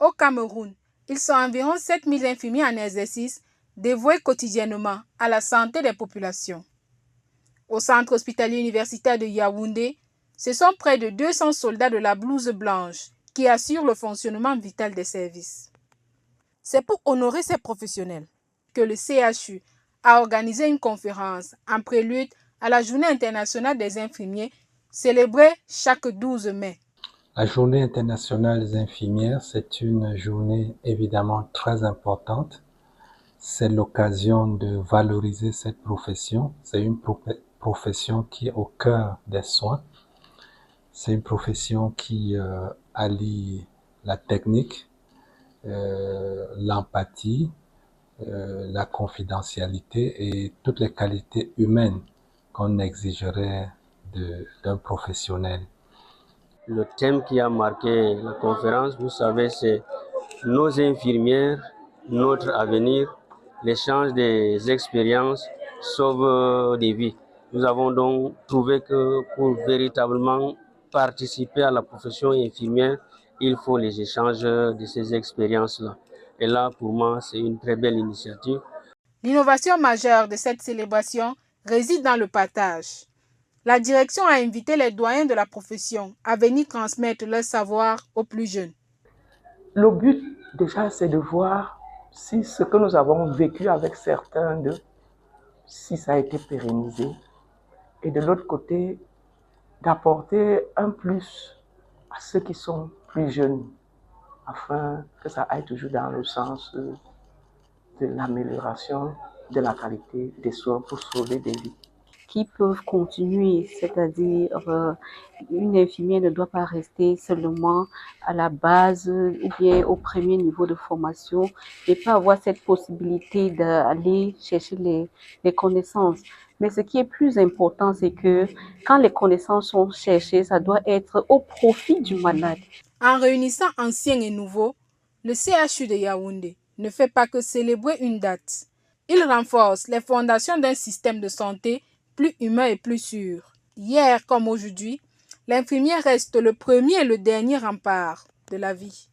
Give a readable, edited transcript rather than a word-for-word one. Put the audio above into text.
Au Cameroun, ils sont environ 7000 infirmiers en exercice dévoués quotidiennement à la santé des populations. Au centre hospitalier universitaire de Yaoundé, ce sont près de 200 soldats de la blouse blanche qui assurent le fonctionnement vital des services. C'est pour honorer ces professionnels que le CHU a organisé une conférence en prélude à la Journée internationale des infirmiers célébrée chaque 12 mai. La Journée internationale des infirmières, c'est une journée évidemment très importante. C'est l'occasion de valoriser cette profession. C'est une profession qui est au cœur des soins. C'est une profession qui allie la technique, l'empathie, la confidentialité et toutes les qualités humaines qu'on exigerait d'un professionnel. Le thème qui a marqué la conférence, vous savez, c'est nos infirmières, notre avenir, l'échange des expériences sauve des vies. Nous avons donc trouvé que pour véritablement participer à la profession infirmière, il faut les échanges de ces expériences-là. Et là, pour moi, c'est une très belle initiative. L'innovation majeure de cette célébration réside dans le partage. La direction a invité les doyens de la profession à venir transmettre leur savoir aux plus jeunes. Le but, déjà, c'est de voir si ce que nous avons vécu avec certains d'eux, si ça a été pérennisé. Et de l'autre côté, d'apporter un plus à ceux qui sont plus jeunes, afin que ça aille toujours dans le sens de l'amélioration de la qualité des soins pour sauver des vies. Qui peuvent continuer, c'est-à-dire une infirmière ne doit pas rester seulement à la base ou bien au premier niveau de formation et pas avoir cette possibilité d'aller chercher les connaissances. Mais ce qui est plus important, c'est que quand les connaissances sont cherchées, ça doit être au profit du malade. En réunissant anciens et nouveaux, le CHU de Yaoundé ne fait pas que célébrer une date. Il renforce les fondations d'un système de santé plus humain et plus sûr. Hier comme aujourd'hui, l'infirmière reste le premier et le dernier rempart de la vie.